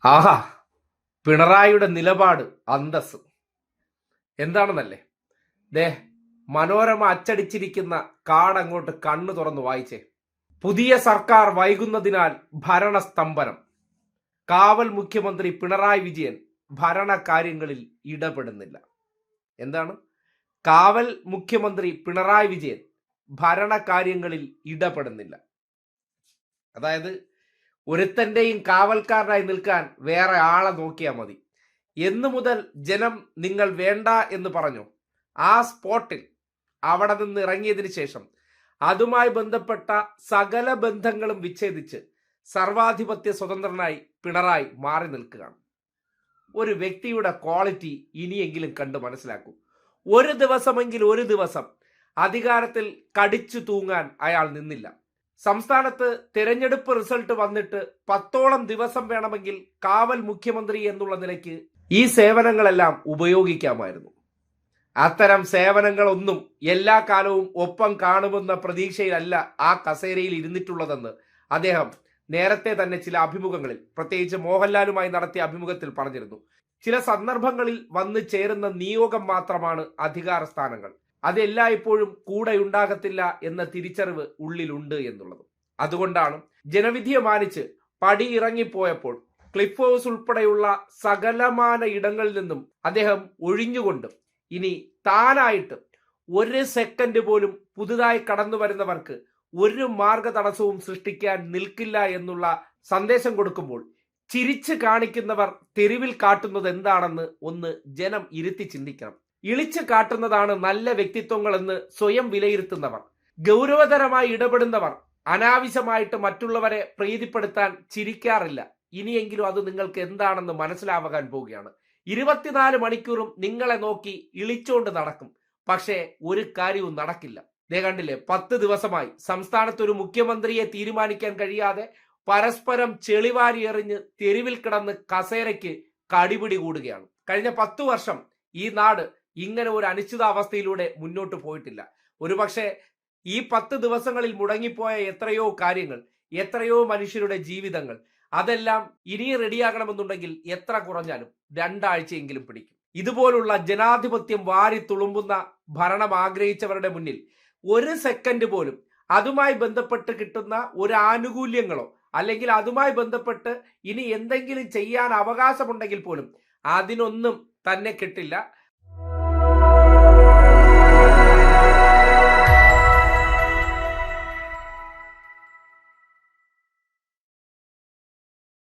ആഹാ, പിണറായിയുടെ നിലപാട് അന്തസ് എന്താണെന്നല്ലേ? ദേ, മനോരമ അച്ചടിച്ചിരിക്കുന്ന കാർഡ് കണ്ണു തുറന്നു വായിച്ചേ. പുതിയ സർക്കാർ വൈകുന്നതിനാൽ ഭരണസ്തംഭനം. കാവൽ മുഖ്യമന്ത്രി പിണറായി വിജയൻ ഭരണകാര്യങ്ങളിൽ ഇടപെടുന്നില്ല. എന്താണ്? കാവൽ മുഖ്യമന്ത്രി പിണറായി വിജയൻ ഭരണകാര്യങ്ങളിൽ ഇടപെടുന്നില്ല. അതായത് ഒരുത്തന്റെയും കാവൽക്കാരനായി നിൽക്കാൻ വേറെ ആളെ നോക്കിയാൽ മതി. എന്നു മുതൽ ജനം നിങ്ങൾ വേണ്ട എന്ന് പറഞ്ഞു, ആ സ്പോട്ടിൽ അവിടെ നിന്ന് ഇറങ്ങിയതിനു ശേഷം അതുമായി ബന്ധപ്പെട്ട സകല ബന്ധങ്ങളും വിച്ഛേദിച്ച് സർവാധിപത്യ സ്വതന്ത്രനായി പിണറായി മാറി നിൽക്കുകയാണ്. ഒരു വ്യക്തിയുടെ ക്വാളിറ്റി ഇനിയെങ്കിലും കണ്ടു മനസ്സിലാക്കൂ. ഒരു ദിവസം അധികാരത്തിൽ കടിച്ചു തൂങ്ങാൻ അയാൾ നിന്നില്ല. സംസ്ഥാനത്ത് തിരഞ്ഞെടുപ്പ് റിസൾട്ട് വന്നിട്ട് 10ഓളം ദിവസം വേണമെങ്കിൽ കാവൽ മുഖ്യമന്ത്രി എന്നുള്ള നിലയ്ക്ക് ഈ സേവനങ്ങളെല്ലാം ഉപയോഗിക്കാമായിരുന്നു. അത്തരം സേവനങ്ങളൊന്നും എല്ലാ കാലവും ഒപ്പം കാണുമെന്ന പ്രതീക്ഷയിലല്ല ആ കസേരയിൽ ഇരുന്നിട്ടുള്ളതെന്ന് അദ്ദേഹം നേരത്തെ തന്നെ ചില അഭിമുഖങ്ങളിൽ, പ്രത്യേകിച്ച് മോഹൻലാലുമായി നടത്തിയ അഭിമുഖത്തിൽ പറഞ്ഞിരുന്നു. ചില സന്ദർഭങ്ങളിൽ വന്നു ചേരുന്ന നിയോഗം മാത്രമാണ് അധികാര സ്ഥാനങ്ങൾ, അതെല്ലായ്പ്പോഴും കൂടെ ഉണ്ടാകത്തില്ല എന്ന തിരിച്ചറിവ് ഉള്ളിലുണ്ട് എന്നുള്ളത്. അതുകൊണ്ടാണ് ജനവിധിയെ മാനിച്ച് പടി ഇറങ്ങിപ്പോയപ്പോൾ ക്ലിഫ് ഹൗസ് ഉൾപ്പെടെയുള്ള സകലമാന ഇടങ്ങളിൽ നിന്നും അദ്ദേഹം ഒഴിഞ്ഞുകൊണ്ട് ഇനി താനായിട്ട് ഒരു സെക്കൻഡ് പോലും പുതുതായി കടന്നു വരുന്നവർക്ക് ഒരു മാർഗ തടസ്സവും സൃഷ്ടിക്കാൻ നിൽക്കില്ല എന്നുള്ള സന്ദേശം കൊടുക്കുമ്പോൾ ചിരിച്ച് കാണിക്കുന്നവർ തെരുവിൽ കാട്ടുന്നത് എന്താണെന്ന് ഒന്ന് ജനം ഇരുത്തി ചിന്തിക്കണം. ഇളിച്ചു കാട്ടുന്നതാണ് നല്ല വ്യക്തിത്വങ്ങൾ എന്ന് സ്വയം വിലയിരുത്തുന്നവർ, ഗൗരവതരമായി ഇടപെടുന്നവർ അനാവശ്യമായിട്ട് മറ്റുള്ളവരെ പ്രീതിപ്പെടുത്താൻ ചിരിക്കാറില്ല. ഇനിയെങ്കിലും അത് നിങ്ങൾക്ക് എന്താണെന്ന് മനസ്സിലാവാൻ പോവുകയാണ്. 24 മണിക്കൂറും നിങ്ങളെ നോക്കി ഇളിച്ചോണ്ട് നടക്കും, പക്ഷേ ഒരു കാര്യവും നടക്കില്ല. ദേ കണ്ടില്ലേ, 10 ദിവസമായി സംസ്ഥാനത്തൊരു മുഖ്യമന്ത്രിയെ തീരുമാനിക്കാൻ കഴിയാതെ പരസ്പരം ചെളിവാരി എറിഞ്ഞ് തെരുവിൽ കിടന്ന് കസേരയ്ക്ക് കടിപിടി കൂടുകയാണ്. കഴിഞ്ഞ 10 വർഷം ഈ നാട് ഇങ്ങനെ ഒരു അനിശ്ചിതാവസ്ഥയിലൂടെ മുന്നോട്ട് പോയിട്ടില്ല. ഒരുപക്ഷെ ഈ 10 ദിവസങ്ങളിൽ മുടങ്ങിപ്പോയ എത്രയോ കാര്യങ്ങൾ, എത്രയോ മനുഷ്യരുടെ ജീവിതങ്ങൾ, അതെല്ലാം ഇനി റെഡിയാകണമെന്നുണ്ടെങ്കിൽ എത്ര കുറഞ്ഞാലും 2 ആഴ്ചയെങ്കിലും പിടിക്കും. ഇതുപോലുള്ള ജനാധിപത്യം വാരി തുളുമ്പുന്ന ഭരണം ആഗ്രഹിച്ചവരുടെ മുന്നിൽ ഒരു സെക്കൻഡ് പോലും അതുമായി ബന്ധപ്പെട്ട് കിട്ടുന്ന ഒരു ആനുകൂല്യങ്ങളോ അല്ലെങ്കിൽ അതുമായി ബന്ധപ്പെട്ട് ഇനി എന്തെങ്കിലും ചെയ്യാൻ അവകാശമുണ്ടെങ്കിൽ പോലും അതിനൊന്നും തന്നെ കിട്ടില്ല.